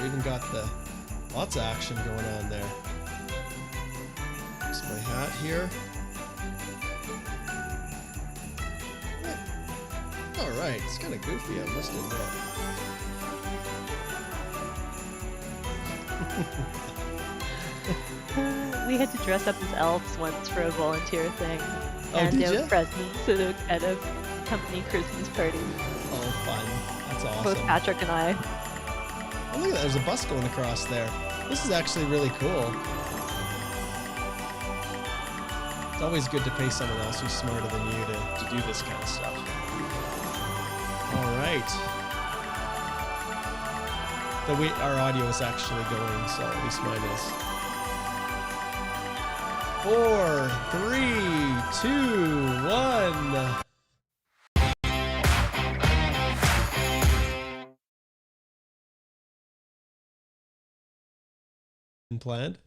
We even got lots of action going on there. Here's my hat here. Yeah. All right, it's kind of goofy, I must admit. We had to dress up as elves once for a volunteer thing. And out presents at a company Christmas party. Oh, fun. That's awesome. Both Patrick and I. Oh, look at that. There's a bus going across there. This is actually really cool. It's always good to pay someone else who's smarter than you to do this kind of stuff. All right. Our audio is actually going, so at least mine is. 4, 3, 2, 1. Planned.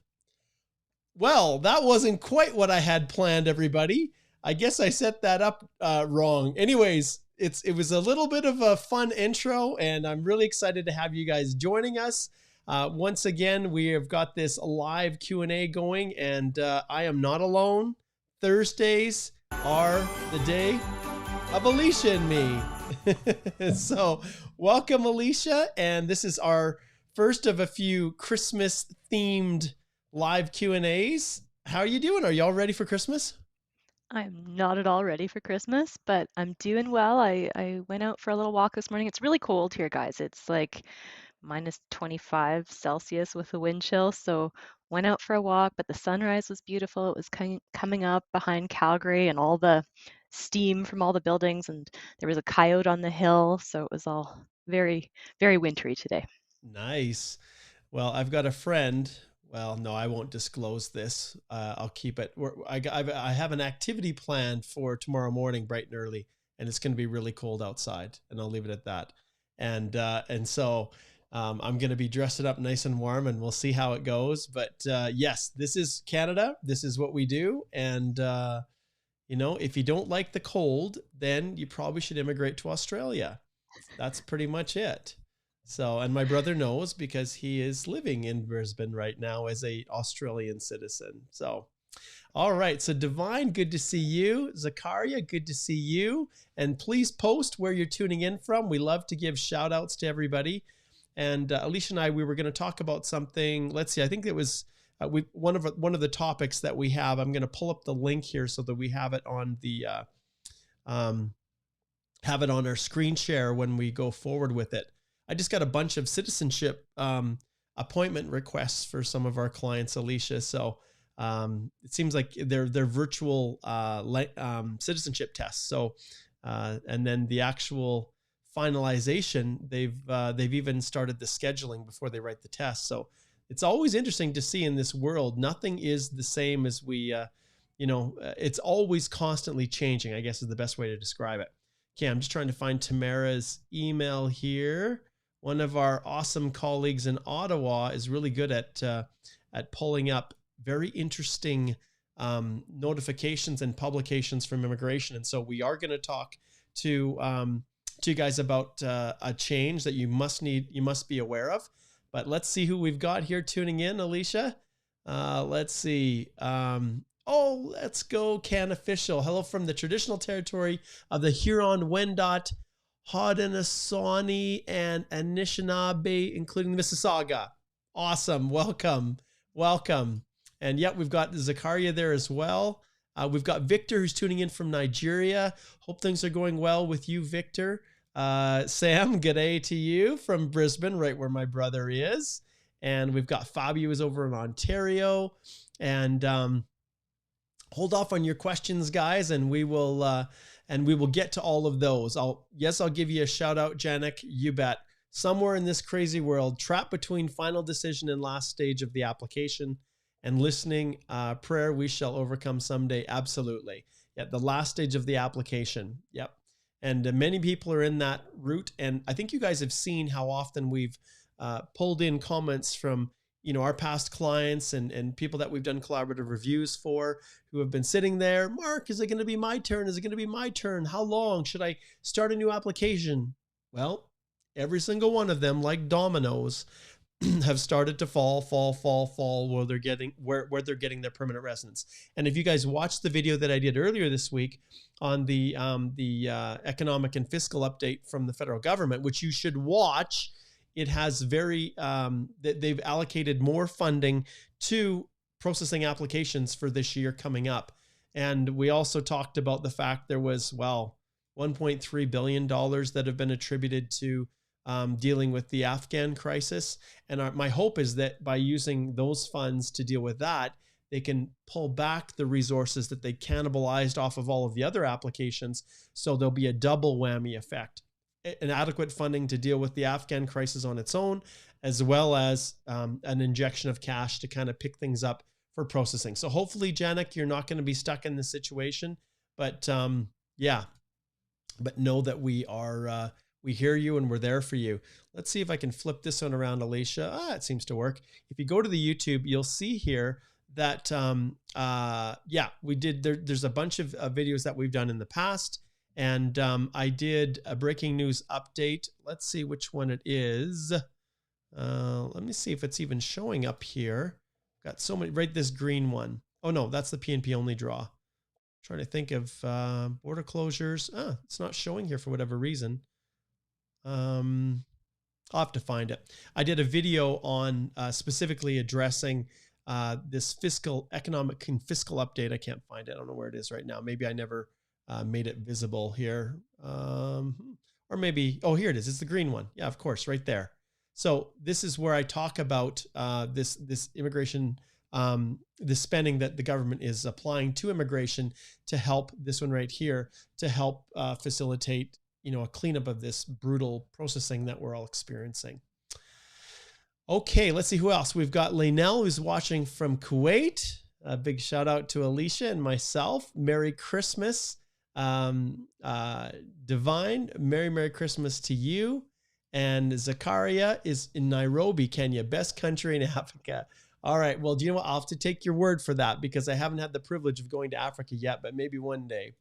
Well, that wasn't quite what I had planned, everybody. I guess I set that up wrong. Anyways, it was a little bit of a fun intro, and I'm really excited to have you guys joining us. Once again, we have got this live Q&A going, and I am not alone. Thursdays are the day of Alicia and me. So welcome, Alicia, and this is our first of a few Christmas-themed live Q&As. How are you doing? Are y'all ready for Christmas? I'm not at all ready for Christmas, but I'm doing well. I went out for a little walk this morning. It's really cold here, guys. It's like minus 25 Celsius with a wind chill. So went out for a walk, but the sunrise was beautiful. It was coming up behind Calgary and all the steam from all the buildings. And there was a coyote on the hill. So it was all very, very wintry today. Nice. Well, I've got a friend. Well, no, I won't disclose this. I'll keep it. I have an activity planned for tomorrow morning, bright and early, and it's going to be really cold outside, and I'll leave it at that. And so I'm going to be dressed up nice and warm, and we'll see how it goes. But yes, this is Canada. This is what we do. And, if you don't like the cold, then you probably should immigrate to Australia. That's pretty much it. So, and my brother knows because he is living in Brisbane right now as a Australian citizen. So, all right. So Divine, good to see you. Zakaria, good to see you. And please post where you're tuning in from. We love to give shout outs to everybody. And Alicia and I, we were going to talk about something. Let's see. I think it was one of the topics that we have. I'm going to pull up the link here so that we have it on the have it on our screen share when we go forward with it. I just got a bunch of citizenship appointment requests for some of our clients, Alicia. So it seems like they're virtual citizenship tests. So and then the actual finalization, they've even started the scheduling before they write the test. So it's always interesting to see in this world. Nothing is the same as we, it's always constantly changing, I guess is the best way to describe it. Okay, I'm just trying to find Tamara's email here. One of our awesome colleagues in Ottawa is really good at pulling up very interesting notifications and publications from immigration. And so we are going to talk to you guys about a change that you must be aware of. But let's see who we've got here tuning in, Alicia. Let's see. Let's go Can Official. Hello from the traditional territory of the Huron-Wendat, Haudenosaunee, and Anishinaabe, including Mississauga. Awesome. Welcome. And yet we've got Zakaria there as well. We've got Victor who's tuning in from Nigeria. Hope things are going well with you, Victor. Sam, g'day to you from Brisbane, right where my brother is. And we've got Fabio is over in Ontario. And hold off on your questions, guys, and we will get to all of those. I'll give you a shout out, Janik. You bet. Somewhere in this crazy world, trapped between final decision and last stage of the application and listening prayer, we shall overcome someday. Absolutely. Yeah, the last stage of the application. Yep. And many people are in that route. And I think you guys have seen how often we've pulled in comments from our past clients and people that we've done collaborative reviews for who have been sitting there. Mark, is it going to be my turn? Is it going to be my turn? How long should I start a new application? Well, every single one of them, like dominoes, have started to fall where they're getting their permanent residence. And if you guys watched the video that I did earlier this week on the economic and fiscal update from the federal government, which you should watch, it has they've allocated more funding to processing applications for this year coming up. And we also talked about the fact there was, well, $1.3 billion that have been attributed to dealing with the Afghan crisis. And my hope is that by using those funds to deal with that, they can pull back the resources that they cannibalized off of all of the other applications. So there'll be a double whammy effect. An adequate funding to deal with the Afghan crisis on its own, as well as an injection of cash to kind of pick things up for processing. So hopefully, Janik, you're not going to be stuck in this situation, but yeah, but know that we hear you and we're there for you. Let's see if I can flip this one around, Alicia. It seems to work. If you go to the YouTube, you'll see here that, yeah, we did, there's a bunch of videos that we've done in the past. And I did a breaking news update. Let's see which one it is. Let me see if it's even showing up here. Got so many, right? This green one. Oh no, that's the PNP only draw. Trying to think of border closures. It's not showing here for whatever reason. I'll have to find it. I did a video on specifically addressing this economic and fiscal update. I can't find it. I don't know where it is right now. Maybe I never made it visible here. Or maybe, oh, here it is. It's the green one. Yeah, of course, right there. So this is where I talk about this immigration, the spending that the government is applying to immigration to help, this one right here, to help facilitate, a cleanup of this brutal processing that we're all experiencing. Okay, let's see who else. We've got Lainell, who's watching from Kuwait. A big shout out to Alicia and myself. Merry Christmas. Divine, Merry Christmas to you. And Zakaria is in Nairobi, Kenya, best country in Africa. All right. Well, do you know what? I'll have to take your word for that because I haven't had the privilege of going to Africa yet, but maybe one day.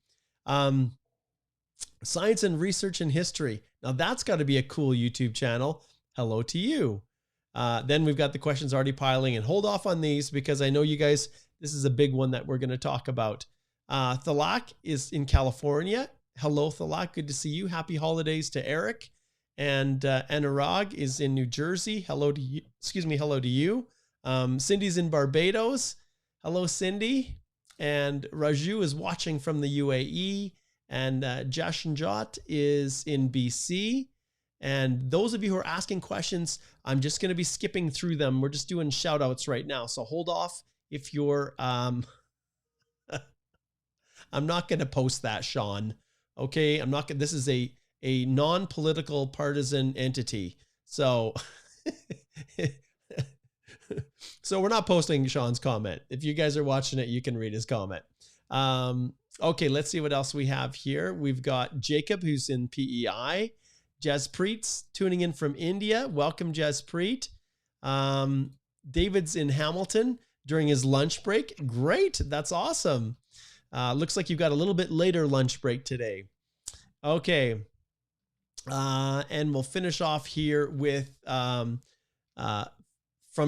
Science and Research and History. Now that's got to be a cool YouTube channel. Hello to you. Then we've got the questions already piling, and hold off on these because I know you guys, this is a big one that we're going to talk about. Thalak is in California. Hello, Thalak. Good to see you. Happy holidays to Eric. And Anurag is in New Jersey. Hello to you. Excuse me. Hello to you. Cindy's in Barbados. Hello, Cindy. And Raju is watching from the UAE. And Jashanjot is in BC. And those of you who are asking questions, I'm just going to be skipping through them. We're just doing shout outs right now. So hold off if you're, I'm not going to post that, Sean. Okay. I'm not going to, this is a non-political partisan entity. So, so we're not posting Sean's comment. If you guys are watching it, you can read his comment. Okay. Let's see what else we have here. We've got Jacob, who's in PEI. Jaspreet's tuning in from India. Welcome, Jaspreet. David's in Hamilton during his lunch break. Great. That's awesome. Looks like you've got a little bit later lunch break today. Okay. And we'll finish off here with from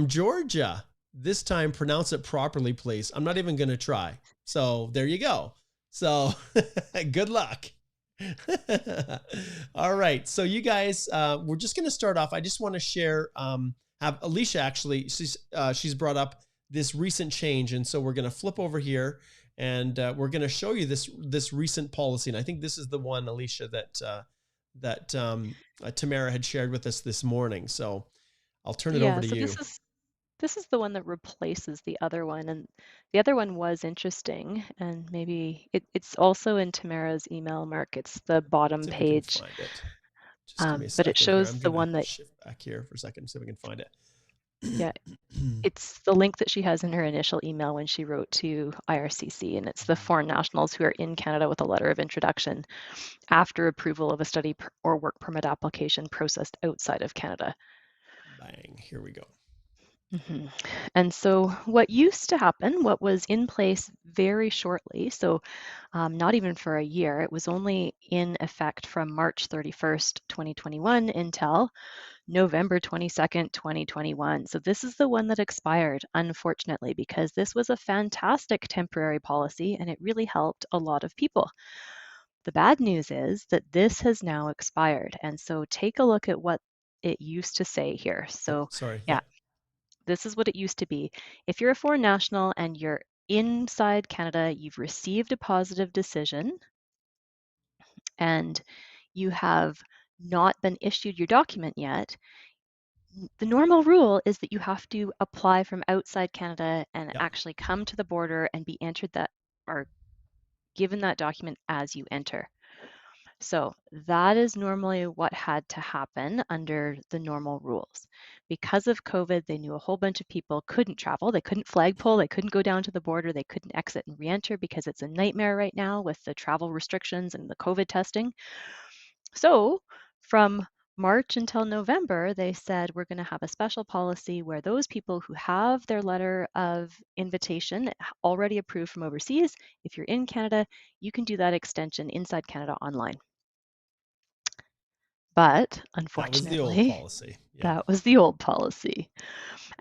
Georgia. This time, pronounce it properly, please. I'm not even going to try. So there you go. So good luck. All right. So you guys, we're just going to start off. I just want to share, have Alicia actually, she's brought up this recent change. And so we're going to flip over here and we're going to show you this recent policy. And I think this is the one, Alicia, that Tamara had shared with us this morning. So I'll turn it over to you. This is the one that replaces the other one, and the other one was interesting, and maybe it's also in Tamara's email, Mark. It's the bottom page. Find it. Just give me a but it shows here. the one that shift back here for a second, see if we can find it. Yeah, it's the link that she has in her initial email when she wrote to IRCC, and it's the foreign nationals who are in Canada with a letter of introduction after approval of a study or work permit application processed outside of Canada. Bang, here we go. Mhm. And so, what used to happen, what was in place very shortly, so not even for a year, it was only in effect from March 31st, 2021 until November 22nd, 2021. So, this is the one that expired, unfortunately, because this was a fantastic temporary policy and it really helped a lot of people. The bad news is that this has now expired. And so, take a look at what it used to say here. Oh, So, sorry. yeah, Yeah. this is what it used to be. If you're a foreign national and you're inside Canada, you've received a positive decision, and you have not been issued your document yet, the normal rule is that you have to apply from outside Canada and Yeah. actually come to the border and be entered that or given that document as you enter. So that is normally what had to happen under the normal rules. Because of COVID, they knew a whole bunch of people couldn't travel. They couldn't flagpole. They couldn't go down to the border. They couldn't exit and re-enter because it's a nightmare right now with the travel restrictions and the COVID testing. So from March until November, they said we're going to have a special policy where those people who have their letter of invitation already approved from overseas, if you're in Canada, you can do that extension inside Canada online. But That was the old unfortunately, policy. Yeah. that was the old policy.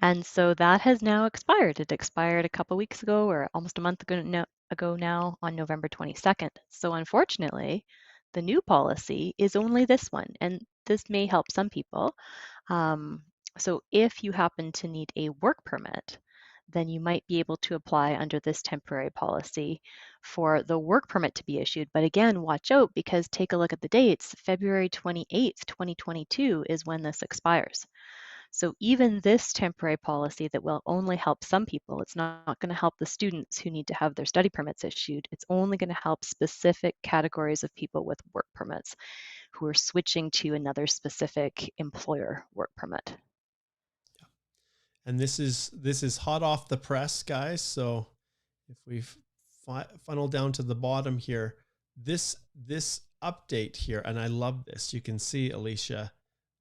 And so that has now expired. It expired a couple weeks ago or almost a month ago now on November 22nd. So unfortunately, the new policy is only this one. And this may help some people. Um, so if you happen to need a work permit, then you might be able to apply under this temporary policy for the work permit to be issued. But again, watch out because take a look at the dates. February 28th, 2022 is when this expires. So even this temporary policy that will only help some people, it's not going to help the students who need to have their study permits issued. It's only going to help specific categories of people with work permits who are switching to another specific employer work permit. And this is hot off the press, guys. So if we funnel down to the bottom here, this update here, and I love this. You can see, Alicia,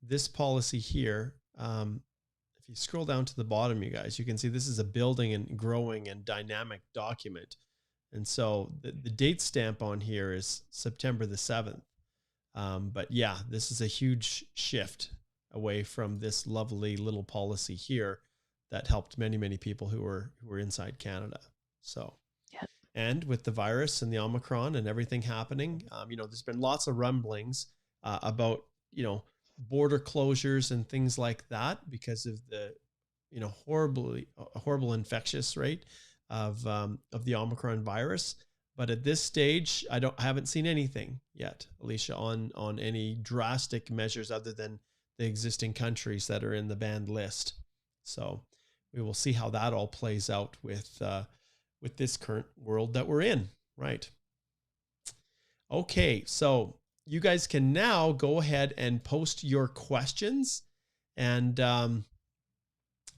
this policy here. If you scroll down to the bottom, you guys, you can see this is a building and growing and dynamic document. And so the date stamp on here is September the 7th. But yeah, this is a huge shift away from this lovely little policy here that helped many, many people who were inside Canada. So, Yep. and with the virus and the Omicron and everything happening, there's been lots of rumblings about, border closures and things like that because of the, horrible infectious rate of the Omicron virus. But at this stage, I haven't seen anything yet, Alicia, on any drastic measures other than the existing countries that are in the banned list. So we will see how that all plays out with this current world that we're in, right? Okay, so you guys can now go ahead and post your questions, and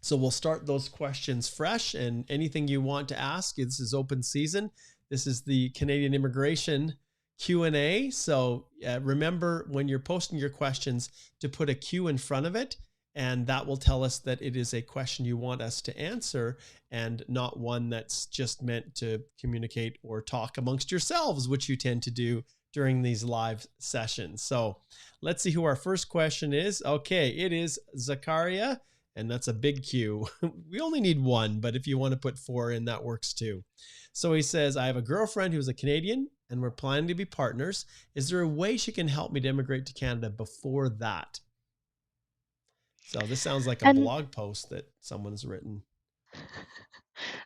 so we'll start those questions fresh. And anything you want to ask, this is open season. This is the Canadian Immigration Q&A. So remember when you're posting your questions to put a Q in front of it, and that will tell us that it is a question you want us to answer and not one that's just meant to communicate or talk amongst yourselves, which you tend to do during these live sessions. So let's see who our first question is. Okay, it is Zakaria, and that's a big Q. We only need one, but if you want to put 4 in, that works too. So he says, I have a girlfriend who's a Canadian and we're planning to be partners. Is there a way she can help me to immigrate to Canada before that? So this sounds like a And blog post that someone's written.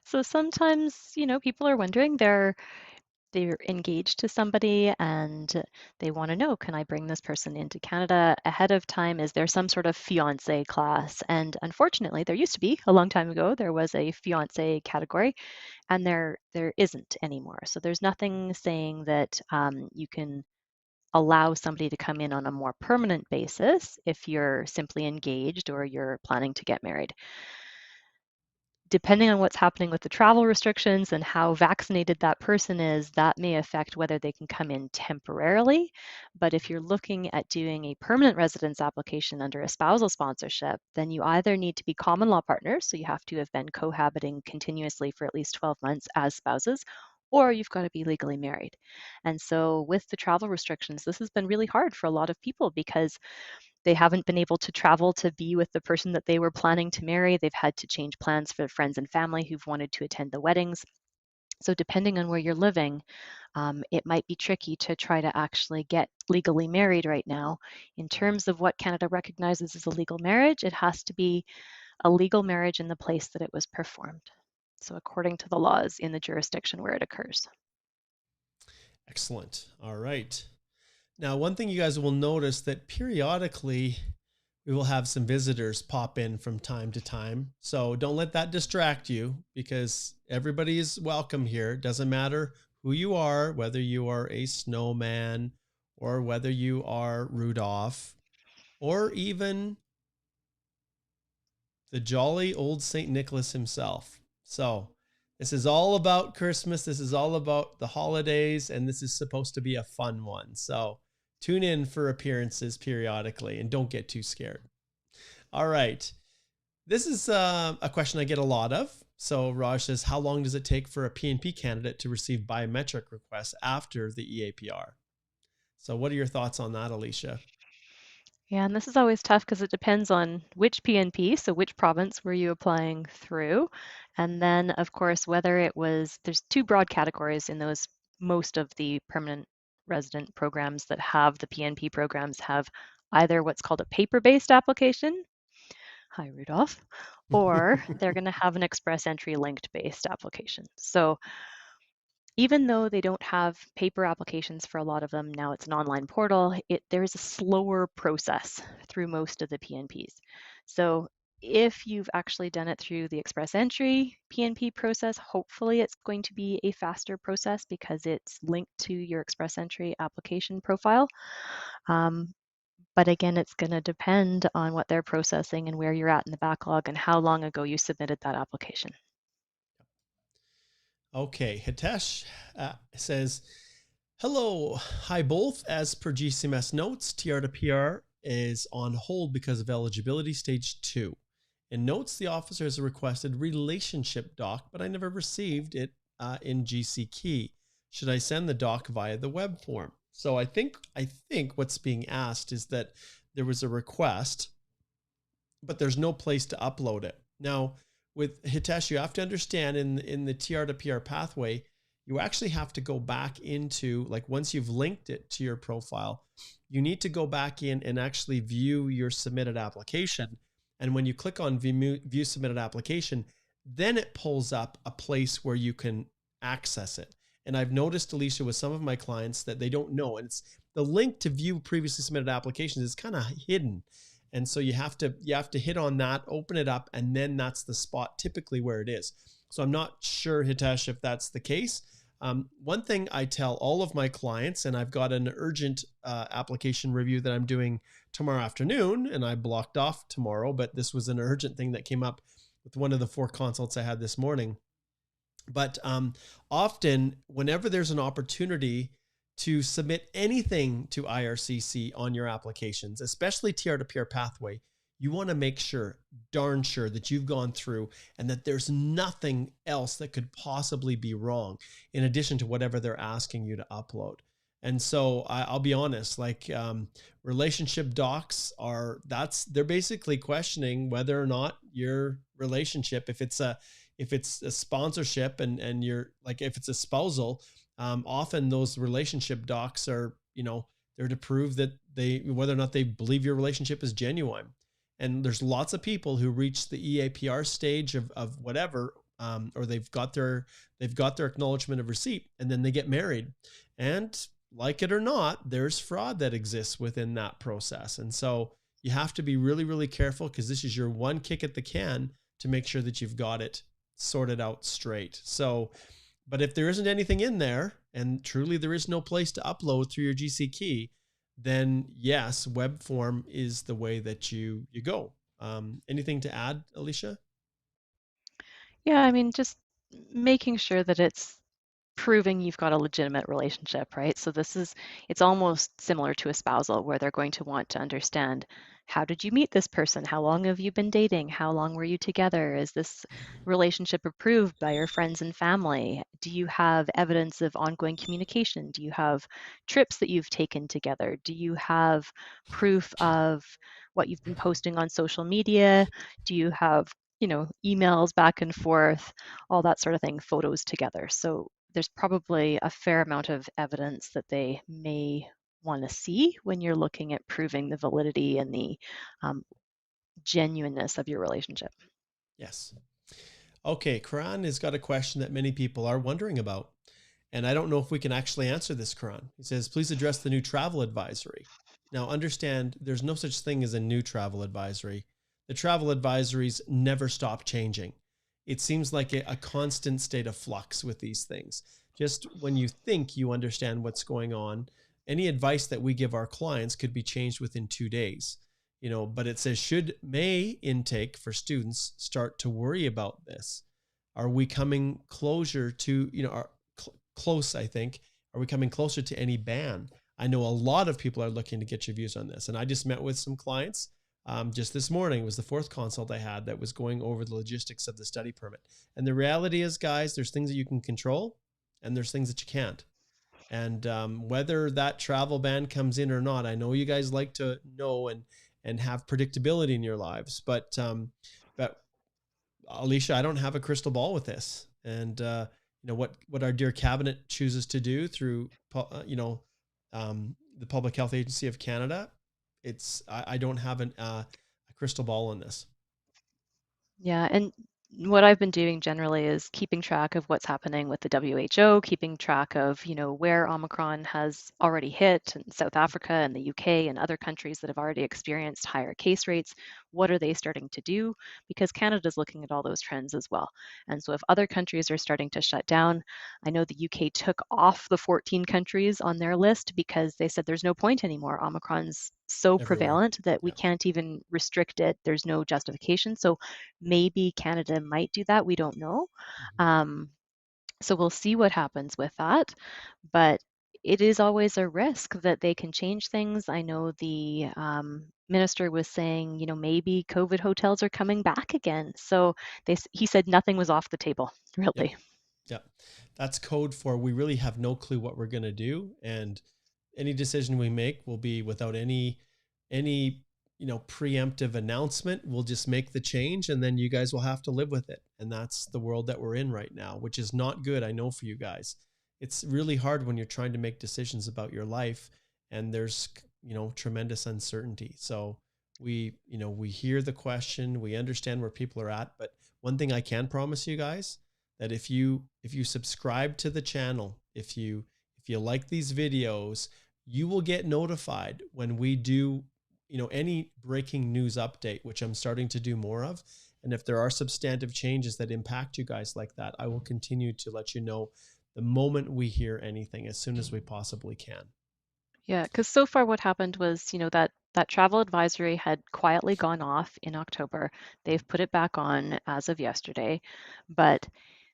so sometimes, people are wondering, they're engaged to somebody and they want to know, can I bring this person into Canada ahead of time? Is there some sort of fiance class? And unfortunately, there used to be a long time ago, there was a fiance category, and there isn't anymore. So there's nothing saying that you can allow somebody to come in on a more permanent basis if you're simply engaged or you're planning to get married. depending on what's happening with the travel restrictions and how vaccinated that person is, that may affect whether they can come in temporarily. But if you're looking at doing a permanent residence application under a spousal sponsorship, then you either need to be common law partners, so you have to have been cohabiting continuously for at least 12 months as spouses, or you've got to be legally married. And so with the travel restrictions, this has been really hard for a lot of people because they haven't been able to travel to be with the person that they were planning to marry. They've had to change plans for friends and family who've wanted to attend the weddings. So, depending on where you're living, it might be tricky to try to actually get legally married right now. In terms of what Canada recognizes as a legal marriage, it has to be a legal marriage in the place that it was performed. So, according to the laws in the jurisdiction where it occurs. Excellent. All right. Now, one thing you guys will notice that periodically we will have some visitors pop in from time to time. So don't let that distract you, because everybody is welcome here. It doesn't matter who you are, whether you are a snowman or whether you are Rudolph or even the jolly old St. Nicholas himself. So this is all about Christmas. This is all about the holidays, and this is supposed to be a fun one. So tune in for appearances periodically and don't get too scared. All right. This is a question I get a lot of. So Raj says, how long does it take for a PNP candidate to receive biometric requests after the EAPR? So what are your thoughts on that, Alicia? Yeah, and this is always tough because it depends on which PNP, so which province were you applying through. And then, of course, whether it was, there's two broad categories in those. Most of the permanent resident programs that have the PNP programs have either what's called a paper-based application, hi Rudolph, or they're going to have an express entry linked based application. So even though they don't have paper applications for a lot of them, now it's an online portal, there's a slower process through most of the PNPs. So if you've actually done it through the express entry PNP process, hopefully it's going to be a faster process because it's linked to your express entry application profile. But again, it's going to depend on what they're processing and where you're at in the backlog and how long ago you submitted that application. Okay, Hitesh says, hello, hi both. As per GCMS notes, TR to PR is on hold because of eligibility stage 2. In notes, the officer has requested relationship doc, but I never received it in GC key. Should I send the doc via the web form? So I think what's being asked is that there was a request, but there's no place to upload it. Now, with Hitesh, you have to understand in the TR to PR pathway, you actually have to go back into, like, once you've linked it to your profile, you need to go back in and actually view your submitted application. And when you click on view submitted application, then it pulls up a place where you can access it. And I've noticed, Alicia, with some of my clients that they don't know. And it's the link to view previously submitted applications is kind of hidden. And so you have to hit on that, open it up, and then that's the spot typically where it is. So I'm not sure, Hitesh, if that's the case. One thing I tell all of my clients, and I've got an urgent application review that I'm doing tomorrow afternoon, and I blocked off tomorrow, but this was an urgent thing that came up with one of the 4 consults I had this morning. But often, whenever there's an opportunity to submit anything to IRCC on your applications, especially TR to PR pathway, you want to make sure, darn sure, that you've gone through and that there's nothing else that could possibly be wrong in addition to whatever they're asking you to upload. And so I'll be honest, like relationship docs they're basically questioning whether or not your relationship, if it's a sponsorship and you're like, if it's a spousal, often those relationship docs are, they're to prove that whether or not they believe your relationship is genuine. And there's lots of people who reach the EAPR stage of whatever, or they've got their acknowledgement of receipt, and then they get married. And like it or not, there's fraud that exists within that process. And so you have to be really, really careful, because this is your one kick at the can to make sure that you've got it sorted out straight. So, but if there isn't anything in there, and truly there is no place to upload through your GC key, then yes, web form is the way that you go. Anything to add, Alicia? Yeah, I mean, just making sure that it's proving you've got a legitimate relationship, right? So it's almost similar to a spousal where they're going to want to understand, how did you meet this person? How long have you been dating? How long were you together? Is this relationship approved by your friends and family? Do you have evidence of ongoing communication? Do you have trips that you've taken together? Do you have proof of what you've been posting on social media? Do you have, emails back and forth, all that sort of thing, photos together? So there's probably a fair amount of evidence that they may want to see when you're looking at proving the validity and the um, genuineness of your relationship. Yes. Okay, Karan has got a question that many people are wondering about. And I don't know if we can actually answer this, Karan. He says, please address the new travel advisory. Now, understand there's no such thing as a new travel advisory. The travel advisories never stop changing. It seems like a constant state of flux with these things. Just when you think you understand what's going on, any advice that we give our clients could be changed within 2 days. But it says, should May intake for students start to worry about this? Are we coming closer to, close, I think. Are we coming closer to any ban? I know a lot of people are looking to get your views on this. And I just met with some clients just this morning. It was the fourth consult I had that was going over the logistics of the study permit. And the reality is, guys, there's things that you can control and there's things that you can't. And whether that travel ban comes in or not, I know you guys like to know and have predictability in your lives, but Alicia, I don't have a crystal ball with this, and what our dear cabinet chooses to do through the Public Health Agency of Canada. I don't have a crystal ball on this. Yeah, and what I've been doing generally is keeping track of what's happening with the WHO, keeping track of, where Omicron has already hit in South Africa and the UK and other countries that have already experienced higher case rates. What are they starting to do? Because Canada's looking at all those trends as well. And so if other countries are starting to shut down, I know the UK took off the 14 countries on their list because they said there's no point anymore. Omicron's so Everywhere. prevalent that we Yeah. can't even restrict it. There's no justification. So maybe Canada might do that. We don't know. Mhm. Um, so we'll see what happens with that. But it is always a risk that they can change things. I know the minister was saying, maybe COVID hotels are coming back again. So he said nothing was off the table, Yep. really. Yep. That's code for we really have no clue what we're going to do, and any decision we make will be without any preemptive announcement. We'll just make the change, and then you guys will have to live with it. And that's the world that we're in right now, which is not good. I know for you guys, it's really hard when you're trying to make decisions about your life, and there's tremendous uncertainty. So we hear the question, we understand where people are at, but one thing I can promise you guys, that if you subscribe to the channel, if you like these videos, you will get notified when we do any breaking news update, which I'm starting to do more of. And if there are substantive changes that impact you guys like that, I will continue to let you know the moment we hear anything, as soon as we possibly can. Yeah, because so far what happened was, that travel advisory had quietly gone off in October. They've put it back on as of yesterday, but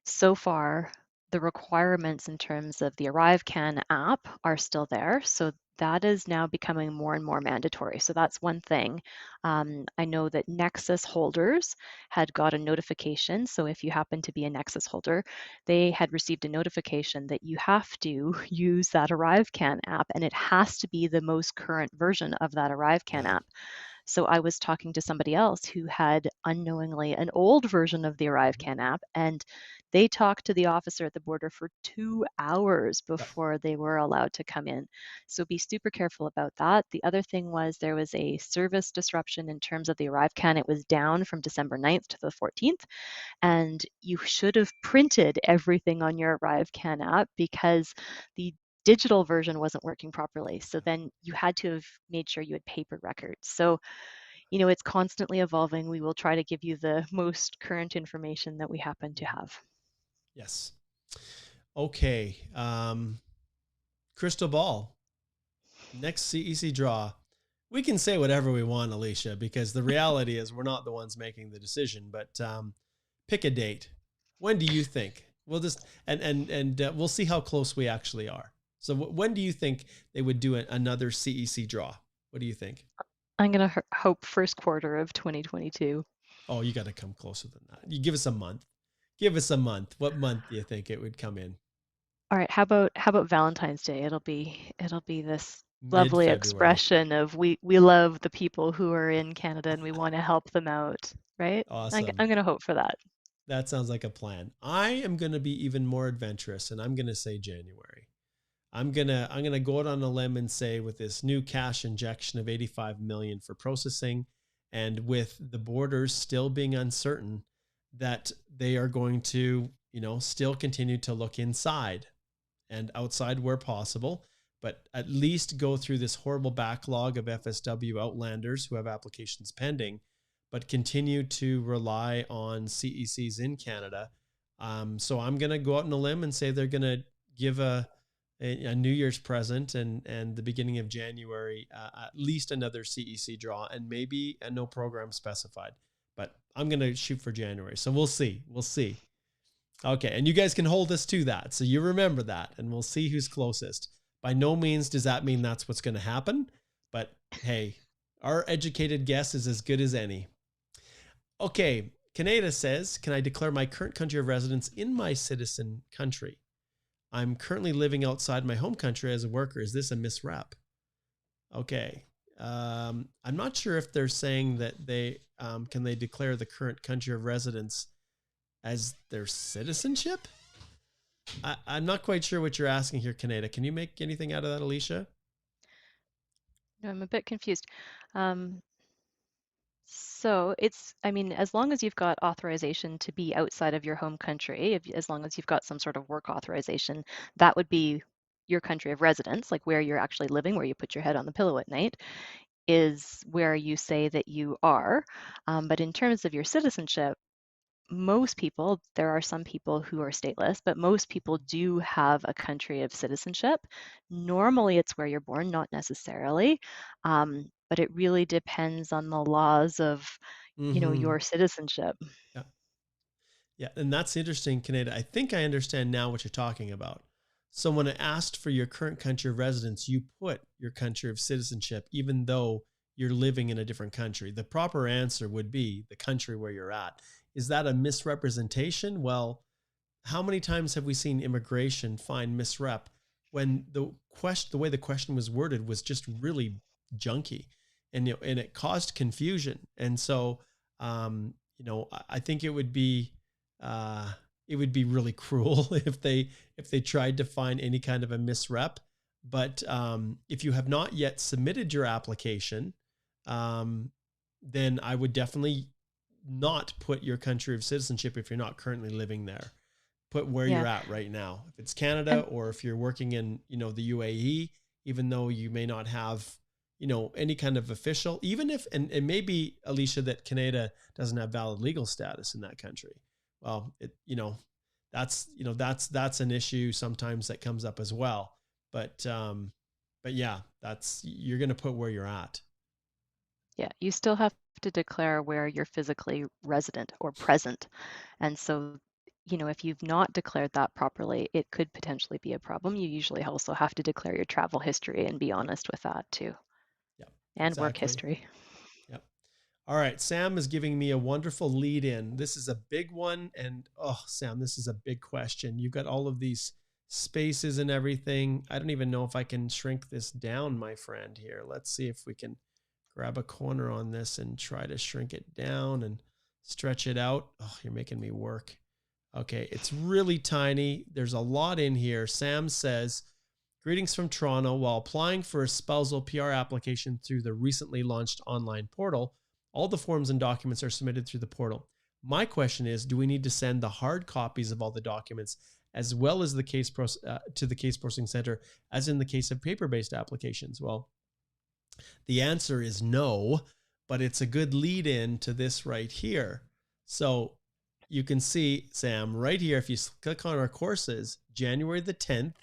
so far the requirements in terms of the ArriveCan app are still there. So that is now becoming more and more mandatory. So that's one thing. I know that Nexus holders had got a notification. So if you happen to be a Nexus holder, they had received a notification that you have to use that ArriveCan app, and it has to be the most current version of that ArriveCan Yeah. app. So I was talking to somebody else who had unknowingly an old version of the ArriveCan app, and they talked to the officer at the border for 2 hours Yep. before they were allowed to come in. So be super careful about that. The other thing was there was a service disruption in terms of the ArriveCan. It was down from December 9th to the 14th, and you should have printed everything on your ArriveCan app because the digital version wasn't working properly. So then you had to have made sure you had paper records. So, it's constantly evolving. We will try to give you the most current information that we happen to have. Yes. Okay. Crystal ball. Next CEC draw. We can say whatever we want, Alicia, because the reality is we're not the ones making the decision. But pick a date. When do you think? We'll just and we'll see how close we actually are. So when do you think they would do another CEC draw? What do you think? I'm gonna hope first quarter of 2022. Oh, you got to come closer than that. You give us a month. Give us a month. What month do you think it would come in? All right, how about Valentine's Day? It'll be this lovely Mid-February. expression of we love the people who are in Canada and we want to help them out, right? Awesome. I'm gonna hope for that. That sounds like a plan. I am going to be even more adventurous, and I'm going to say January. I'm gonna go out on a limb and say, with this new cash injection of 85 million for processing, and with the borders still being uncertain, that they are going to, still continue to look inside and outside where possible, but at least go through this horrible backlog of FSW outlanders who have applications pending, but continue to rely on CECs in Canada. So I'm going to go out on a limb and say they're going to give a New Year's present and the beginning of January, at least another CEC draw, and maybe no program specified. But I'm going to shoot for January. So we'll see. We'll see. Okay. And you guys can hold us to that. So you remember that, and we'll see who's closest. By no means does that mean that's what's going to happen. But hey, our educated guess is as good as any. Okay. Canada says, can I declare my current country of residence in my citizen country? I'm currently living outside my home country as a worker. Is this a misrep? Okay. I'm not sure if they're saying that can they declare the current country of residence as their citizenship? I'm not quite sure what you're asking here, Canada. Can you make anything out of that, Alicia? No, I'm a bit confused. Um, so I mean, as long as you've got authorization to be outside of your home country, as long as you've got some sort of work authorization, that would be your country of residence, like where you're actually living, where you put your head on the pillow at night, is where you say that you are. But in terms of your citizenship, most people, there are some people who are stateless, but most people do have a country of citizenship. Normally, it's where you're born, not necessarily, but it really depends on the laws of, Mm-hmm. your citizenship. Yeah. Yeah. And that's interesting, Canada. I think I understand now what you're talking about. So when I asked for your current country of residence, you put your country of citizenship, even though you're living in a different country. The proper answer would be the country where you're at. Is that a misrepresentation? Well, how many times have we seen immigration find misrep when the way the question was worded was just really junky, and and it caused confusion. And so, I think it would be really cruel if they tried to find any kind of a misrep. But if you have not yet submitted your application, then I would definitely not put your country of citizenship if you're not currently living there. Put where Yeah. you're at right now. If it's Canada, And or if you're working in, the UAE, even though you may not have, any kind of official, even if, and it may be, Alicia, that Canada doesn't have valid legal status in that country. Well, that's an issue sometimes that comes up as well. But yeah, you're going to put where you're at. yeah, you still have to declare where you're physically resident or present. And so, if you've not declared that properly, it could potentially be a problem. You usually also have to declare your travel history and be honest with that too, Yeah, and work exactly. history. Yep. All right. Sam is giving me a wonderful lead in. This is a big one. And oh, Sam, this is a big question. You've got all of these spaces and everything. I don't even know if I can shrink this down, my friend, here. Let's see if we can grab a corner on this and try to shrink it down and stretch it out. Oh, you're making me work. Okay. It's really tiny. There's a lot in here. Sam says, greetings from Toronto. While applying for a spousal PR application through the recently launched online portal, all the forms and documents are submitted through the portal. My question is, do we need to send the hard copies of all the documents as well as the to the case processing center, as in the case of paper-based applications? Well, the answer is no, but it's a good lead in to this right here. So you can see, Sam, right here, if you click on our courses, January the 10th,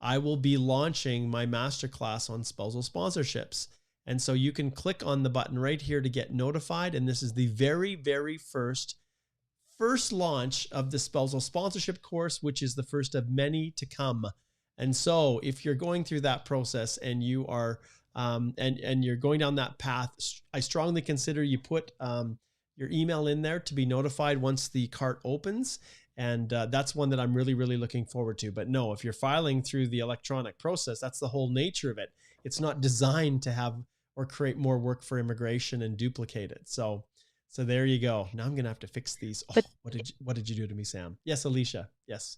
I will be launching my masterclass on spousal sponsorships. And so you can click on the button right here to get notified. And this is the very, very first first launch of the spousal sponsorship course, which is the first of many to come. And so if you're going through that process and you are, and you're going down that path, I strongly consider you put your email in there to be notified once the cart opens. And that's one that I'm really, really looking forward to. But no, if you're filing through the electronic process, that's the whole nature of it. It's not designed to have or create more work for immigration and duplicate it. So there you go. Now I'm going to have to fix these. Oh, But what did you do to me, Sam? Yes, Alicia. Yes.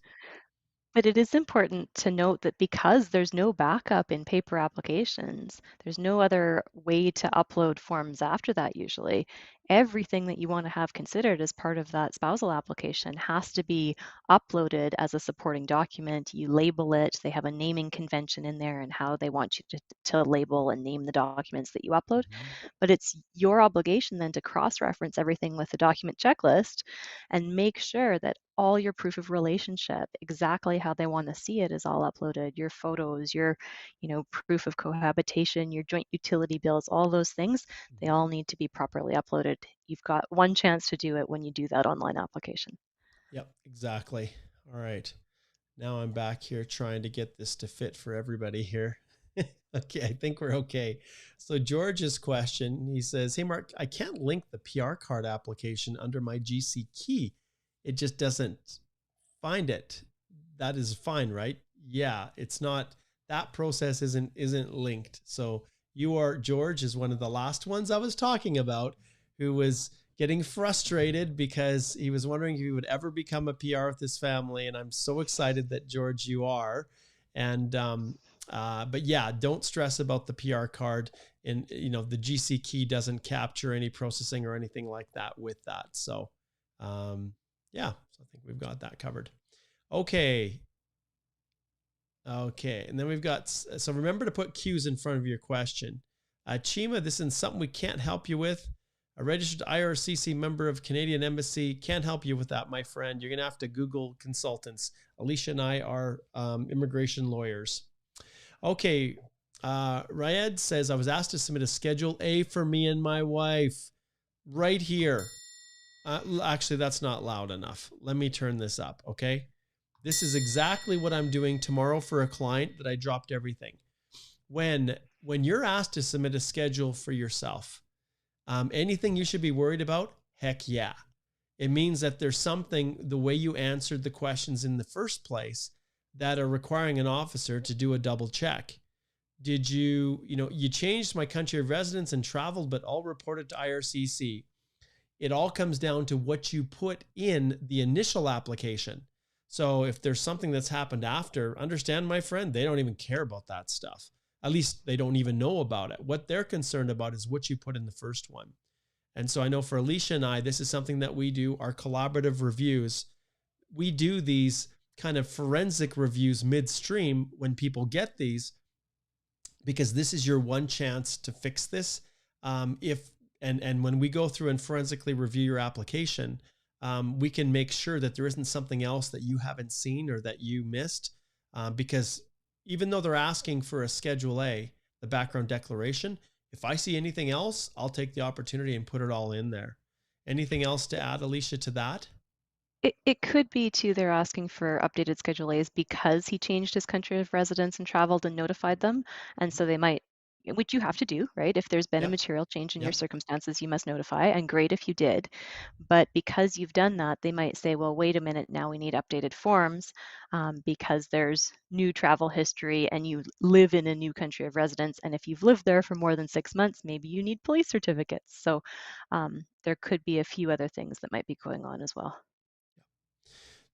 But it is important to note that because there's no backup in paper applications, there's no other way to upload forms after that usually. Everything that you want to have considered as part of that spousal application has to be uploaded as a supporting document. You label it, they have a naming convention in there and how they want you to label and name the documents that you upload. Mm-hmm. But it's your obligation then to cross-reference everything with the document checklist and make sure that all your proof of relationship, exactly how they want to see it, is all uploaded. Your photos, your, proof of cohabitation, your joint utility bills, all those things, they all need to be properly uploaded. You've got one chance to do it when you do that online application. Yep, exactly. All right. Now I'm back here trying to get this to fit for everybody here. Okay, I think we're okay. So George's question, he says, "Hey Mark, I can't link the PR card application under my GC key. It just doesn't find it. That is fine, right?" Yeah, it's not, that process isn't linked. So George is one of the last ones I was talking about, who was getting frustrated because he was wondering if he would ever become a PR with his family. And I'm so excited that, George, you are. And but yeah, don't stress about the PR card. And the GC key doesn't capture any processing or anything like that with that. So yeah, so I think we've got that covered. Okay. And then we've got, so remember to put Q's in front of your question. Chima, this is something we can't help you with. A registered IRCC member of Canadian Embassy can't help you with that, my friend. You're going to have to Google consultants. Alicia and I are immigration lawyers. Okay. Rayed says, "I was asked to submit a Schedule A for me and my wife." Right here. Actually, that's not loud enough. Let me turn this up, okay? This is exactly what I'm doing tomorrow for a client that I dropped everything. When you're asked to submit a schedule for yourself, anything you should be worried about? Heck yeah. It means that there's something, the way you answered the questions in the first place, that are requiring an officer to do a double check. Did you changed my country of residence and traveled, but all reported to IRCC. It all comes down to what you put in the initial application. So if there's something that's happened after, understand, my friend, they don't even care about that stuff. At least they don't even know about it. What they're concerned about is what you put in the first one. And so I know for Alicia and I, this is something that we do, our collaborative reviews. We do these kind of forensic reviews midstream when people get these, because this is your one chance to fix this. And when we go through and forensically review your application, we can make sure that there isn't something else that you haven't seen or that you missed. Because even though they're asking for a Schedule A, the background declaration, if I see anything else, I'll take the opportunity and put it all in there. Anything else to add, Alicia, to that? It could be too, they're asking for updated Schedule A's because he changed his country of residence and traveled and notified them. And so they might, which you have to do, right? If there's been a Yep. material change in your Yep. circumstances, you must notify, and great if you did. But because you've done that, they might say, well, wait a minute, now we need updated forms because there's new travel history and you live in a new country of residence. And if you've lived there for more than 6 months, maybe you need police certificates. So there could be a few other things that might be going on as well.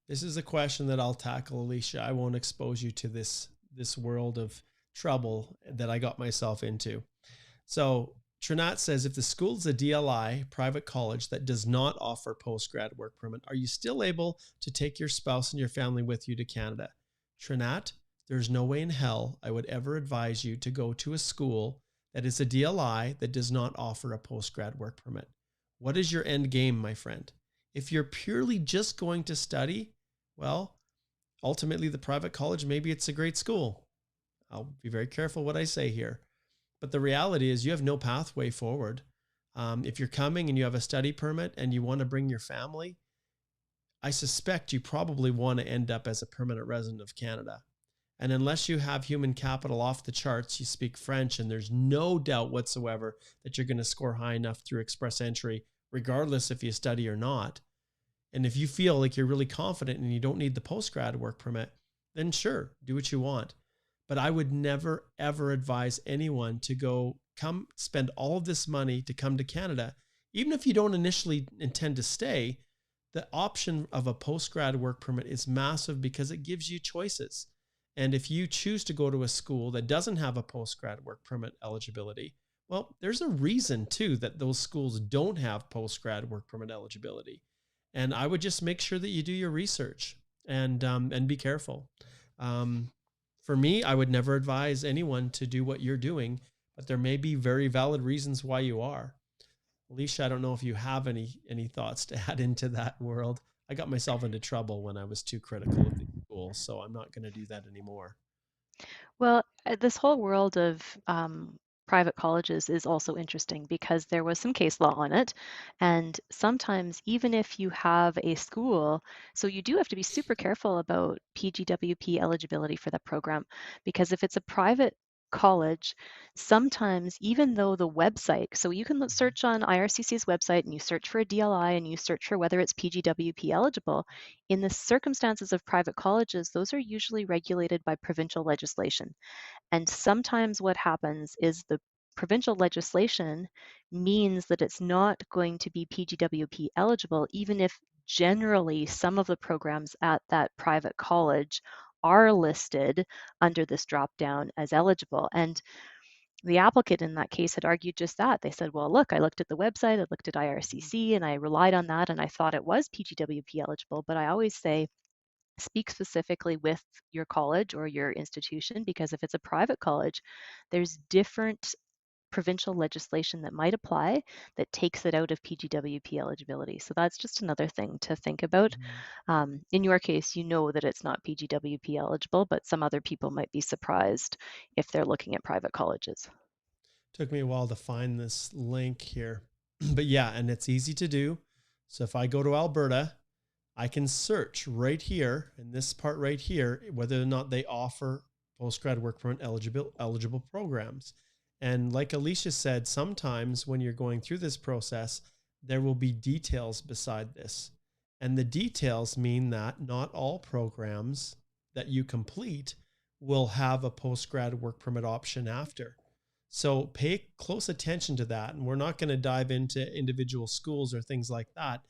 This is a question that I'll tackle, Alicia. I won't expose you to this world of trouble that I got myself into. So Trinat says, if the school is a DLI private college that does not offer postgrad work permit, are you still able to take your spouse and your family with you to Canada? Trinat, there's no way in hell I would ever advise you to go to a school that is a DLI that does not offer a postgrad work permit. What is your end game, my friend? If you're purely just going to study, well, ultimately the private college, maybe it's a great school. I'll be very careful what I say here. But the reality is you have no pathway forward. If you're coming and you have a study permit and you want to bring your family, I suspect you probably want to end up as a permanent resident of Canada. And unless you have human capital off the charts, you speak French, and there's no doubt whatsoever that you're going to score high enough through express entry, regardless if you study or not. And if you feel like you're really confident and you don't need the postgrad work permit, then sure, do what you want. But I would never, ever advise anyone to come spend all of this money to come to Canada. Even if you don't initially intend to stay, the option of a postgrad work permit is massive because it gives you choices. And if you choose to go to a school that doesn't have a postgrad work permit eligibility, well, there's a reason too that those schools don't have postgrad work permit eligibility. And I would just make sure that you do your research and be careful. For me, I would never advise anyone to do what you're doing, but there may be very valid reasons why you are. Alicia, I don't know if you have any thoughts to add into that world. I got myself into trouble when I was too critical of the school, so I'm not going to do that anymore. Well, this whole world of private colleges is also interesting because there was some case law on it. And sometimes, even if you have a school, so you do have to be super careful about PGWP eligibility for that program. Because if it's a private college, sometimes, even though the website, so you can search on IRCC's website and you search for a DLI and you search for whether it's PGWP eligible, in the circumstances of private colleges, those are usually regulated by provincial legislation. And sometimes what happens is the provincial legislation means that it's not going to be PGWP eligible, even if generally some of the programs at that private college are listed under this drop down as eligible. And the applicant in that case had argued just that. They said, well, look, I looked at the website, I looked at IRCC, and I relied on that, and I thought it was PGWP eligible. But I always say, speak specifically with your college or your institution, because if it's a private college, there's different provincial legislation that might apply that takes it out of PGWP eligibility. So that's just another thing to think about. In your case, you know that it's not PGWP eligible, but some other people might be surprised if they're looking at private colleges. Took me a while to find this link here, but yeah, and it's easy to do. So if I go to Alberta, I can search right here in this part right here, whether or not they offer postgrad work permit eligible programs. And like Alicia said, sometimes when you're going through this process, there will be details beside this. And the details mean that not all programs that you complete will have a postgrad work permit option after. So pay close attention to that. And we're not going to dive into individual schools or things like that.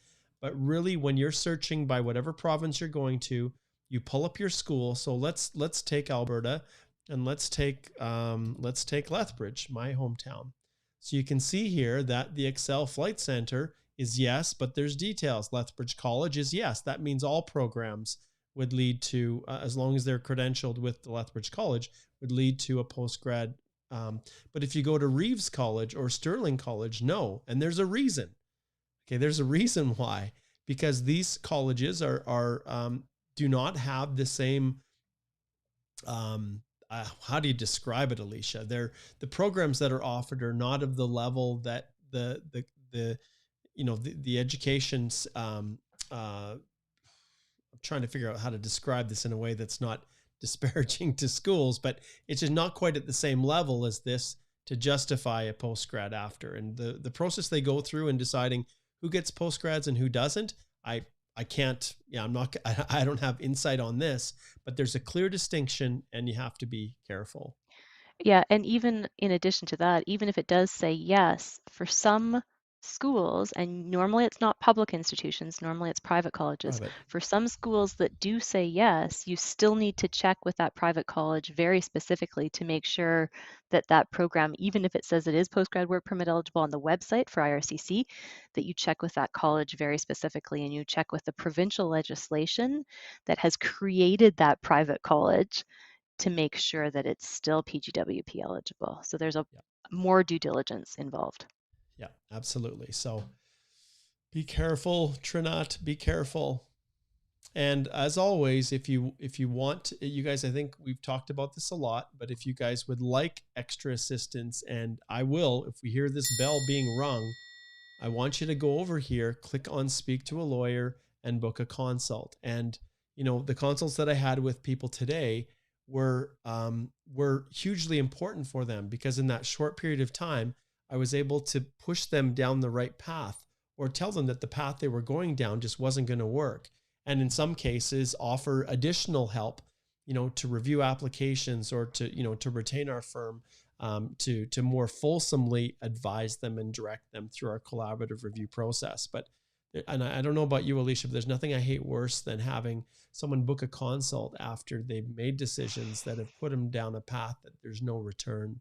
But really, when you're searching by whatever province you're going to, you pull up your school. So let's take Alberta, and let's take Lethbridge, my hometown. So you can see here that the Excel Flight Center is yes, but there's details. Lethbridge College is yes. That means all programs would lead to, as long as they're credentialed with the Lethbridge College, would lead to a postgrad. But if you go to Reeves College or Sterling College, no. And there's a reason. Okay, there's a reason why, because these colleges do not have the same. How do you describe it, Alicia? The programs that are offered are not of the level that the education's. I'm trying to figure out how to describe this in a way that's not disparaging to schools, but it's just not quite at the same level as this to justify a postgrad after. And the process they go through in deciding who gets postgrads and who doesn't, I can't, I don't have insight on this, but there's a clear distinction and you have to be careful. Yeah, and even in addition to that, even if it does say yes, for some schools, and normally it's not public institutions, normally it's private colleges, Private. for some schools that do say yes, you still need to check with that private college very specifically to make sure that that program, even if it says it is postgrad work permit eligible on the website for IRCC, that you check with that college very specifically and you check with the provincial legislation that has created that private college to make sure that it's still PGWP eligible. So there's a more due diligence involved. Yeah, absolutely. So be careful, Trinat, be careful. And as always, if you want, you guys, I think we've talked about this a lot, but if you guys would like extra assistance, and I will, if we hear this bell being rung, I want you to go over here, click on Speak to a Lawyer, and book a consult. And, the consults that I had with people today were hugely important for them, because in that short period of time, I was able to push them down the right path, or tell them that the path they were going down just wasn't going to work. And in some cases, offer additional help, to review applications, or to retain our firm, to more fulsomely advise them and direct them through our collaborative review process. But, and I don't know about you, Alicia, but there's nothing I hate worse than having someone book a consult after they've made decisions that have put them down a path that there's no return.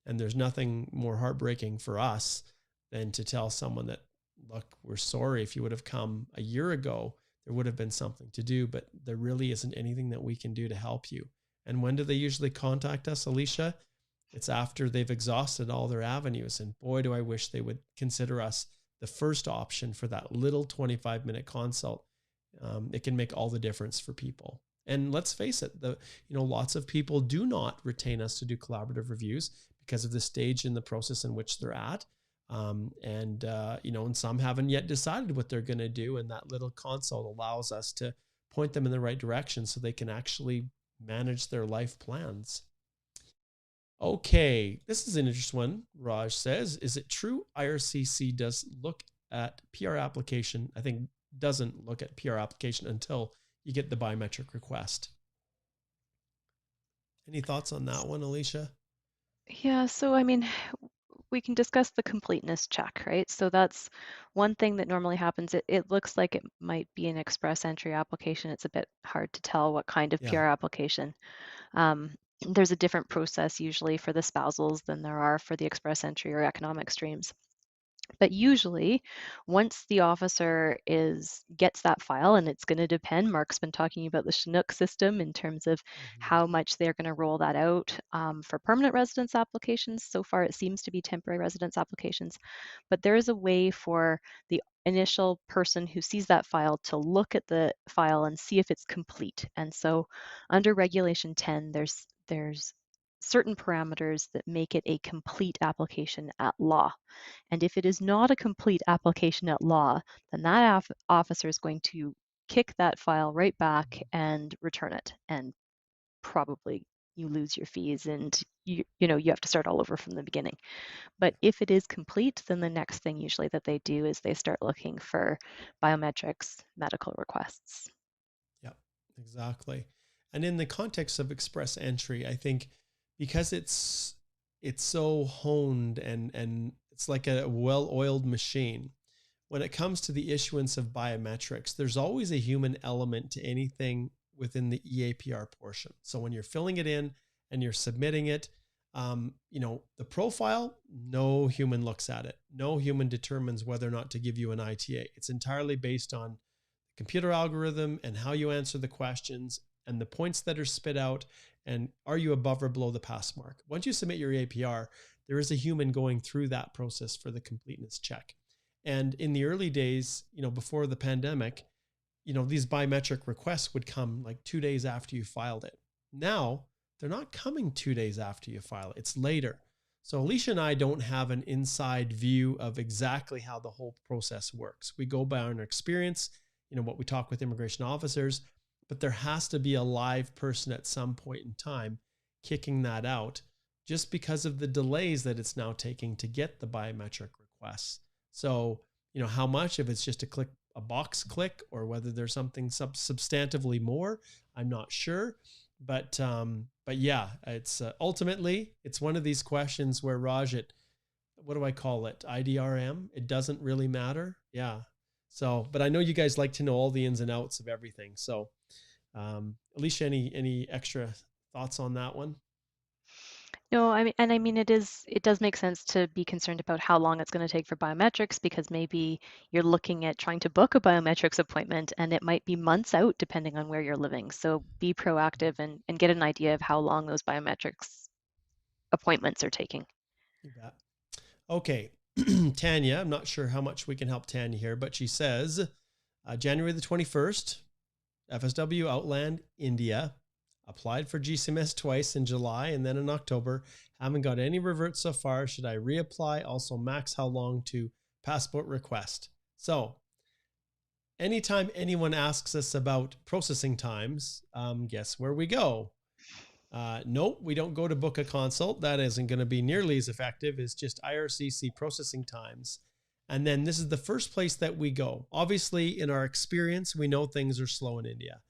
And there's nothing more heartbreaking for us than to tell someone that, look, we're sorry. If you would have come a year ago, there would have been something to do, but there really isn't anything that we can do to help you. And when do they usually contact us, Alicia? It's after they've exhausted all their avenues. And boy, do I wish they would consider us the first option for that little 25-minute consult. It can make all the difference for people. And let's face it, lots of people do not retain us to do collaborative reviews because of the stage in the process in which they're at. And some haven't yet decided what they're going to do. And that little consult allows us to point them in the right direction so they can actually manage their life plans. Okay, this is an interesting one. Raj says, is it true IRCC does look at PR application? I think doesn't look at PR application until you get the biometric request. Any thoughts on that one, Alicia? Yeah, so I mean, we can discuss the completeness check, right? So that's one thing that normally happens. It looks like it might be an express entry application. It's a bit hard to tell what kind of Yeah. PR application. There's a different process usually for the spousals than there are for the express entry or economic streams. But usually, once the officer gets that file, and it's going to depend. Mark's been talking about the Chinook system in terms of how much they're going to roll that out for permanent residence applications. So far, it seems to be temporary residence applications. But there is a way for the initial person who sees that file to look at the file and see if it's complete. And so, under Regulation 10, there's certain parameters that make it a complete application at law. And if it is not a complete application at law, then that officer is going to kick that file right back and return it. And probably you lose your fees and you have to start all over from the beginning. But if it is complete, then the next thing usually that they do is they start looking for biometrics, medical requests. Yep, exactly. And in the context of express entry, I think because it's so honed and it's like a well-oiled machine, when it comes to the issuance of biometrics, there's always a human element to anything within the EAPR portion. So when you're filling it in and you're submitting it, the profile, no human looks at it. No human determines whether or not to give you an ITA. It's entirely based on computer algorithm and how you answer the questions and the points that are spit out. And are you above or below the pass mark? Once you submit your APR, there is a human going through that process for the completeness check. And in the early days, before the pandemic, these biometric requests would come like 2 days after you filed it. Now, they're not coming 2 days after you file it. It's later. So Alicia and I don't have an inside view of exactly how the whole process works. We go by our experience, what we talk with immigration officers, but there has to be a live person at some point in time kicking that out just because of the delays that it's now taking to get the biometric requests. So, how much of it's just a box click, or whether there's something substantively more, I'm not sure. But yeah, it's ultimately, it's one of these questions where Raj, what do I call it? IDRM. It doesn't really matter. Yeah. So, but I know you guys like to know all the ins and outs of everything. So, Alicia, any extra thoughts on that one? No, I mean, it does make sense to be concerned about how long it's going to take for biometrics, because maybe you're looking at trying to book a biometrics appointment and it might be months out depending on where you're living. So be proactive and get an idea of how long those biometrics appointments are taking. You bet. Okay. Tanya, I'm not sure how much we can help Tanya here, but she says, January the 21st, FSW Outland, India. Applied for GCMS twice in July and then in October. Haven't got any reverts so far. Should I reapply? Also, max how long to passport request? So, anytime anyone asks us about processing times, guess where we go? Nope, we don't go to book a consult. That isn't going to be nearly as effective as just IRCC processing times. And then this is the first place that we go. Obviously, in our experience, we know things are slow in India.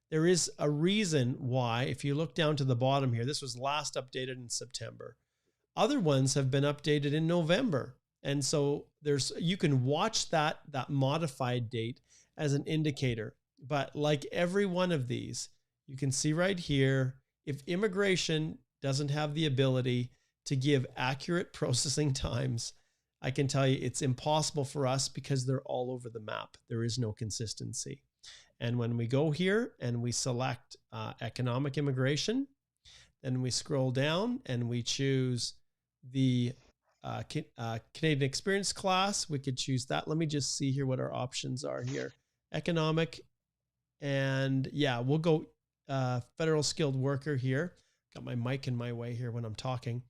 There is a reason why, if you look down to the bottom here, this was last updated in September. Other ones have been updated in November. And so you can watch that modified date as an indicator. But like every one of these, you can see right here, if immigration doesn't have the ability to give accurate processing times, I can tell you it's impossible for us because they're all over the map. There is no consistency. And when we go here and we select economic immigration, then we scroll down and we choose the Canadian experience class. We could choose that. Let me just see here what our options are here. Economic, and yeah, we'll go federal skilled worker here. Got my mic in my way here when I'm talking.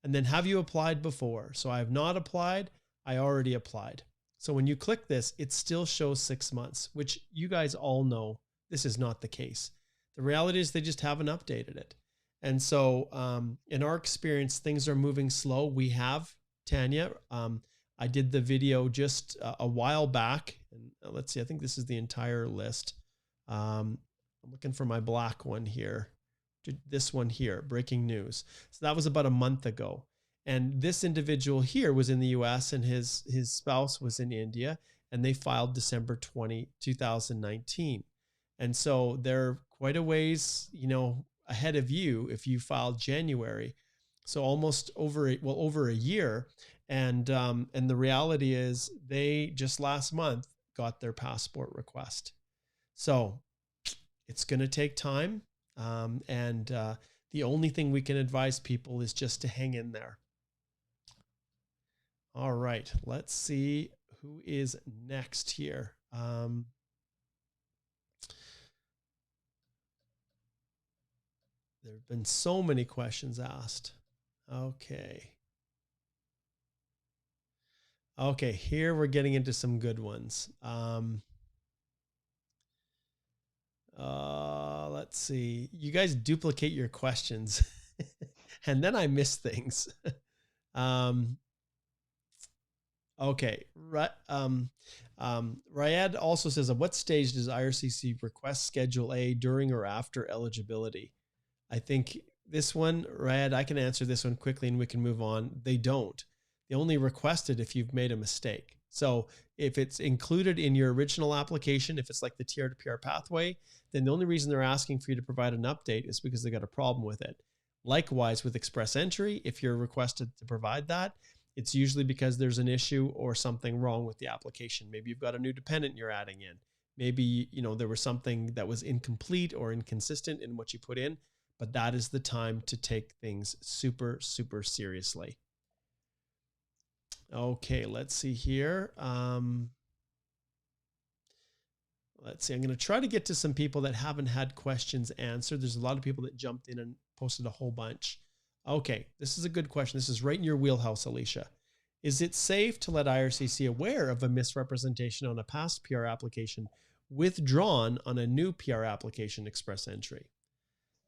And then have you applied before? So I have not applied. I already applied. So when you click this, it still shows 6 months, which you guys all know this is not the case. The reality is they just haven't updated it. And so in our experience, things are moving slow. We have, Tanya, I did the video just a while back. And let's see, I think this is the entire list. I'm looking for my black one here. This one here, breaking news. So that was about a month ago. And this individual here was in the US and his spouse was in India, and they filed December 2019. And so they're quite a ways, ahead of you if you filed January. So almost over a year. And the reality is they just last month got their passport request. So it's going to take time. The only thing we can advise people is just to hang in there. All right, let's see who is next here. There have been so many questions asked. Okay, here we're getting into some good ones. Let's see. You guys duplicate your questions and then I miss things. Okay. Ryad also says, at what stage does IRCC request Schedule A during or after eligibility? I think this one, Ryad, I can answer this one quickly and we can move on. They don't. They only request it if you've made a mistake. So if it's included in your original application, if it's like the TR to PR pathway, then the only reason they're asking for you to provide an update is because they got a problem with it. Likewise with express entry, if you're requested to provide that, it's usually because there's an issue or something wrong with the application. Maybe you've got a new dependent you're adding in. Maybe, there was something that was incomplete or inconsistent in what you put in, but that is the time to take things super, super seriously. Okay, let's see here. Let's see. I'm going to try to get to some people that haven't had questions answered. There's a lot of people that jumped in and posted a whole bunch. Okay, this is a good question. This is right in your wheelhouse, Alicia. Is it safe to let IRCC aware of a misrepresentation on a past PR application withdrawn on a new PR application express entry?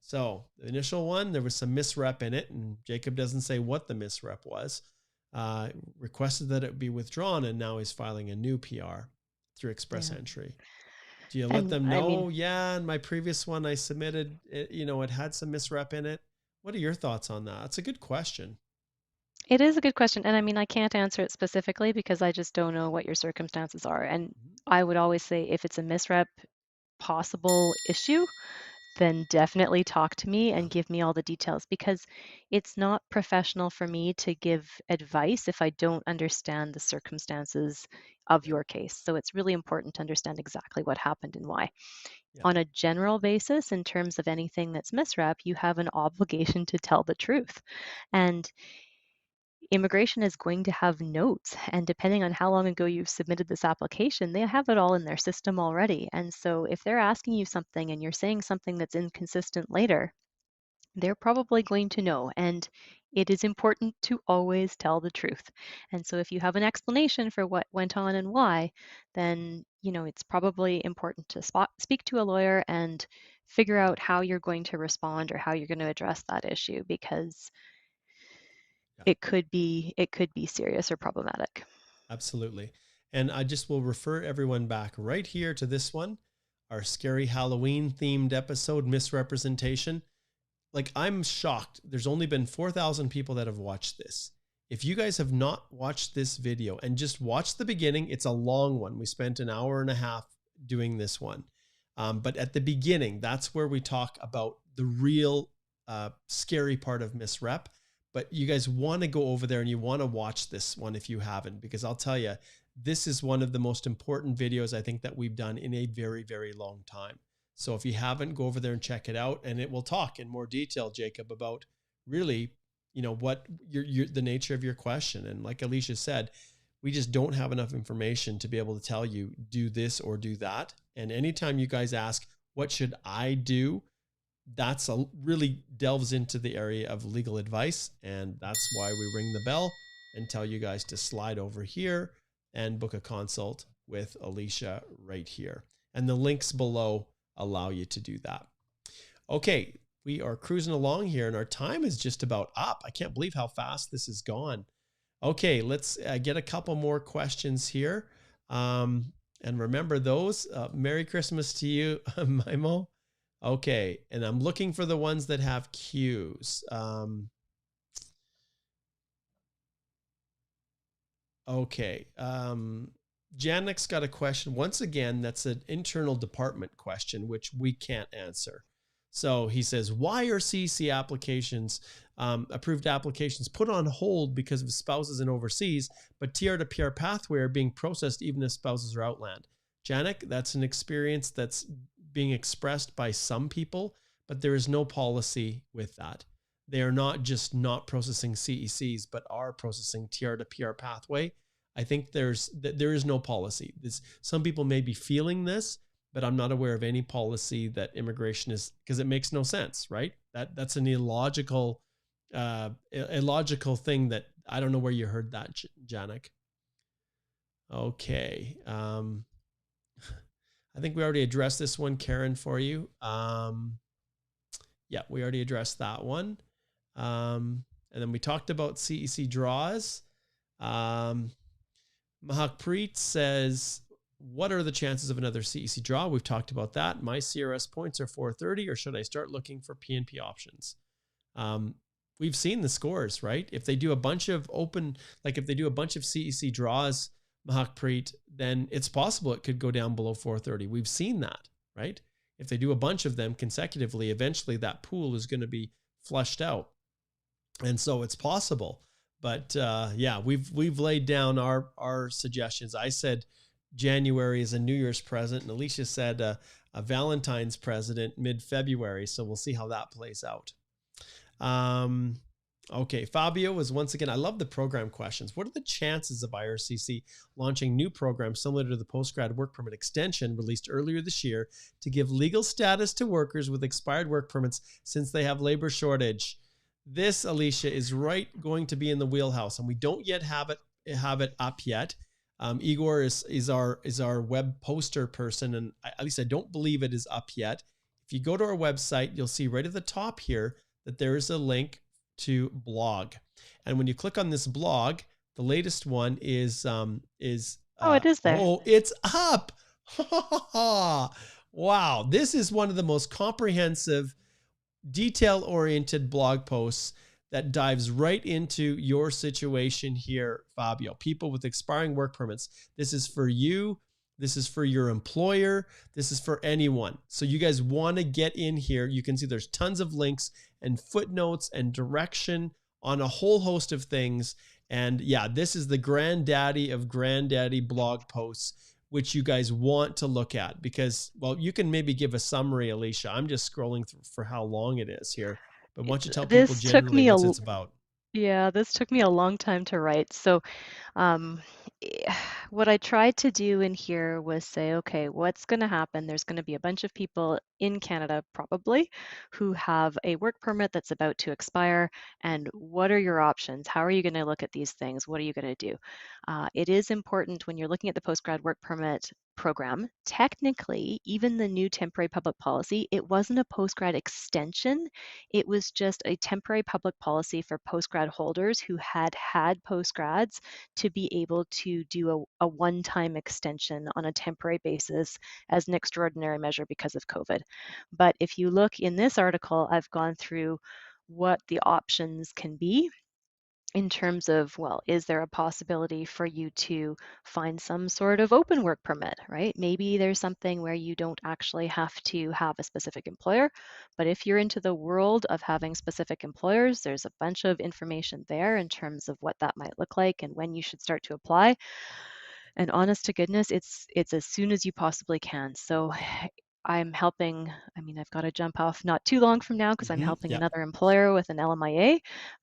So the initial one, there was some misrep in it, and Jacob doesn't say what the misrep was. Requested that it be withdrawn, and now he's filing a new PR through express entry. Do you let them know? In my previous one I submitted, it had some misrep in it. What are your thoughts on that? It's a good question. It is a good question. And I can't answer it specifically because I just don't know what your circumstances are. And I would always say if it's a misrep possible issue, then definitely talk to me and give me all the details, because it's not professional for me to give advice if I don't understand the circumstances of your case. So it's really important to understand exactly what happened and why. On a general basis, in terms of anything that's misrep, you have an obligation to tell the truth. And immigration is going to have notes, and depending on how long ago you've submitted this application, they have it all in their system already. And so if they're asking you something and you're saying something that's inconsistent later, they're probably going to know. And it is important to always tell the truth. And so if you have an explanation for what went on and why, then, it's probably important to speak to a lawyer and figure out how you're going to respond or how you're going to address that issue, because Yeah, it could be serious or problematic. absolutely. And I just will refer everyone back right here to this one, our scary Halloween themed episode, Misrepresentation. Like, I'm shocked. There's only been 4,000 people that have watched this. If you guys have not watched this video and just watch the beginning, it's a long one. We spent an hour and a half doing this one. But at the beginning, that's where we talk about the real scary part of misrep. But you guys want to go over there and you want to watch this one if you haven't, because I'll tell you, this is one of the most important videos I think that we've done in a very, very long time. So if you haven't, go over there and check it out, and it will talk in more detail, Jacob, about really, what the nature of your question. And like Alicia said, we just don't have enough information to be able to tell you do this or do that. And anytime you guys ask, what should I do? That's really delves into the area of legal advice. And that's why we ring the bell and tell you guys to slide over here and book a consult with Alicia right here. And the links below allow you to do that. Okay, we are cruising along here and our time is just about up. I can't believe how fast this has gone. Okay, let's get a couple more questions here. And remember those. Merry Christmas to you, Mimo. Okay, and I'm looking for the ones that have Qs. Okay. Janek's got a question. Once again, that's an internal department question, which we can't answer. So he says, why are CEC applications, approved applications, put on hold because of spouses in overseas, but TR to PR pathway are being processed even if spouses are outland? Janek, that's an experience that's being expressed by some people, but there is no policy with that. They are not just not processing CECs, but are processing TR to PR pathway. I think there is no policy. Some people may be feeling this, but I'm not aware of any policy that immigration is, because it makes no sense, right? That's an illogical thing that I don't know where you heard that, Janek. Okay. I think we already addressed this one, Karen, for you. Yeah, we already addressed that one. And then we talked about CEC draws. Mahakpreet says, what are the chances of another CEC draw? We've talked about that. My CRS points are 430, or should I start looking for PNP options? We've seen the scores, right? If they do a bunch of CEC draws, Mahakpreet, then it's possible it could go down below 430. We've seen that, right? If they do a bunch of them consecutively, eventually that pool is going to be flushed out. And so it's possible. But yeah, we've laid down our suggestions. I said January is a New Year's present, and Alicia said a Valentine's present mid-February. So we'll see how that plays out. Okay, Fabio was once again, I love the program questions. What are the chances of IRCC launching new programs similar to the postgrad work permit extension released earlier this year to give legal status to workers with expired work permits since they have labor shortage? This, Alicia, is going to be in the wheelhouse, and we don't yet have it up yet. Igor is our web poster person, and at least I don't believe it is up yet. If you go to our website, you'll see right at the top here that there is a link to blog, and when you click on this blog, the latest one is it is there. Oh, it's up. Wow, this is one of the most comprehensive, detail-oriented blog posts that dives right into your situation here, Fabio. People with expiring work permits. This is for you. This is for your employer. This is for anyone. So you guys want to get in here. You can see there's tons of links and footnotes and direction on a whole host of things. And yeah, this is the granddaddy of granddaddy blog posts, which you guys want to look at because, well, you can maybe give a summary, Alicia. I'm just scrolling through for how long it is here. But why don't you tell people generally what it's about? Yeah, this took me a long time to write. So Um, what I tried to do in here was say, okay, what's going to happen? There's going to be a bunch of people in Canada, probably, who have a work permit that's about to expire. And what are your options? How are you going to look at these things? What are you going to do? It is important when you're looking at the postgrad work permit program. Technically, even the new temporary public policy, it wasn't a postgrad extension. It was just a temporary public policy for postgrad holders who had had postgrads to be able to do a one-time extension on a temporary basis as an extraordinary measure because of COVID. But if you look in this article, I've gone through what the options can be in terms of, well, is there a possibility for you to find some sort of open work permit, right? Maybe there's something where you don't actually have to have a specific employer, but if you're into the world of having specific employers, there's a bunch of information there in terms of what that might look like and when you should start to apply. And honest to goodness, it's as soon as you possibly can. So I'm helping, I mean, I've got to jump off not too long from now because I'm helping Yeah. another employer with an LMIA.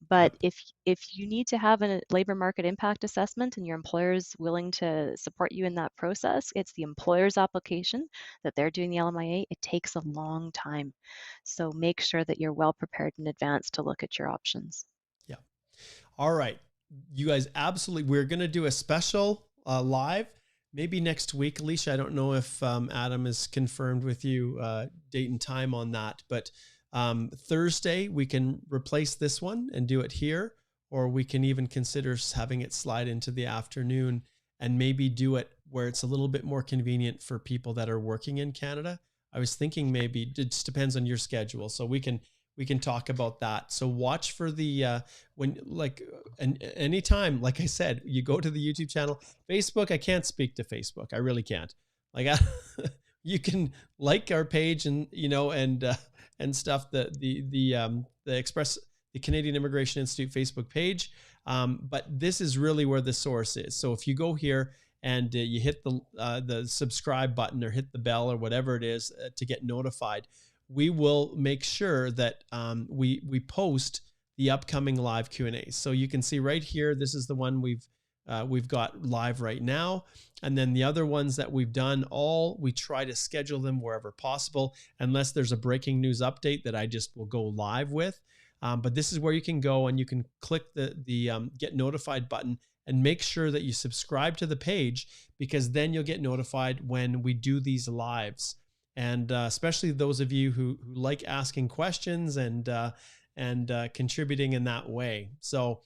But Yep. if you need to have a labor market impact assessment and your employer is willing to support you in that process, it's the employer's application that they're doing the LMIA. It takes a long time. So make sure that you're well prepared in advance to look at your options. Yeah. All right. You guys, absolutely. We're going to do a special live maybe next week, Alicia. I don't know if Adam is confirmed with you date and time on that, but Thursday we can replace this one and do it here, or we can even consider having it slide into the afternoon and maybe do it where it's a little bit more convenient for people that are working in Canada. I was thinking maybe it just depends on your schedule. So we can talk about that. So watch for the when like and anytime, like I said, you go to the YouTube channel. Facebook, I can't speak to Facebook. I really can't. Like you can like our page and and stuff. The Canadian Immigration Institute Facebook page. But this is really where the source is. So if you go here and you hit the subscribe button or hit the bell or whatever it is to get notified, we will make sure that we post the upcoming live Q&As. So you can see right here, this is the one we've got live right now. And then the other ones that we've done, we try to schedule them wherever possible, unless there's a breaking news update that I just will go live with. But this is where you can go and you can click the get notified button and make sure that you subscribe to the page, because then you'll get notified when we do these lives. And especially those of you who like asking questions and contributing in that way. So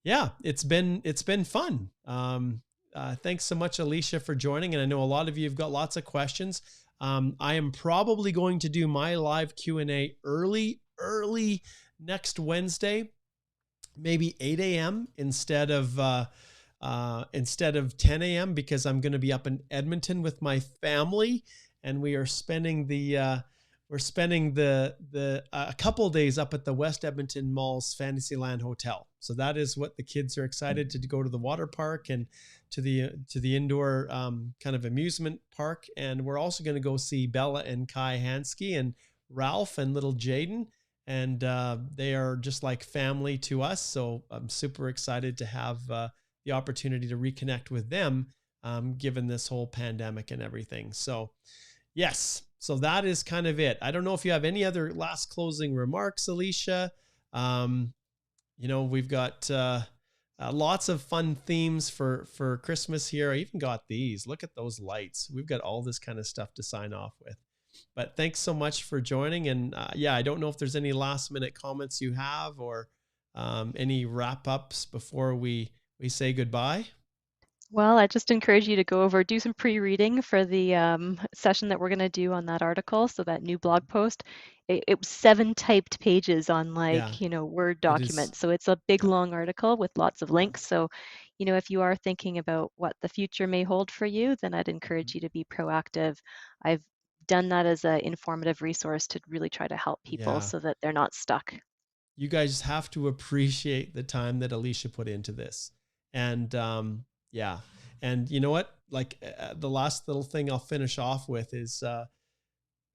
yeah, it's been fun. Thanks so much, Alicia, for joining. And I know a lot of you have got lots of questions. I am probably going to do my live Q&A early next Wednesday, maybe 8 a.m. instead of 10 a.m. because I'm going to be up in Edmonton with my family. And we are spending a couple of days up at the West Edmonton Mall's Fantasyland Hotel. So that is what the kids are excited to go to the water park and to the indoor kind of amusement park. And we're also going to go see Bella and Kai Hansky and Ralph and little Jaden. And they are just like family to us. So I'm super excited to have the opportunity to reconnect with them, given this whole pandemic and everything. So yes. So that is kind of it. I don't know if you have any other last closing remarks, Alicia. We've got lots of fun themes for Christmas here. I even got these. Look at those lights. We've got all this kind of stuff to sign off with. But thanks so much for joining. And I don't know if there's any last minute comments you have or any wrap ups before we say goodbye. Well, I just encourage you to go over, do some pre-reading for the session that we're going to do on that article. So that new blog post, it was 7 typed pages on Yeah, Word it is. document. So it's a big, Yeah, long article with lots of yeah. links. So, if you are thinking about what the future may hold for you, then I'd encourage you to be proactive. I've done that as an informative resource to really try to help people Yeah. so that they're not stuck. You guys have to appreciate the time that Alicia put into this. And yeah. And you know what? Like the last little thing I'll finish off with is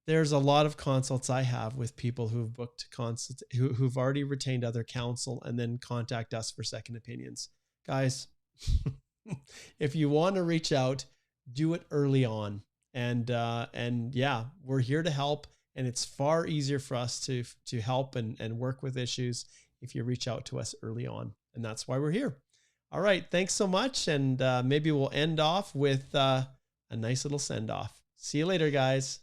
there's a lot of consults I have with people who've booked consults, who've already retained other counsel and then contact us for second opinions. Guys, If you want to reach out, do it early on. And yeah, we're here to help. And it's far easier for us to help and work with issues if you reach out to us early on. And that's why we're here. All right. Thanks so much. And maybe we'll end off with a nice little send off. See you later, guys.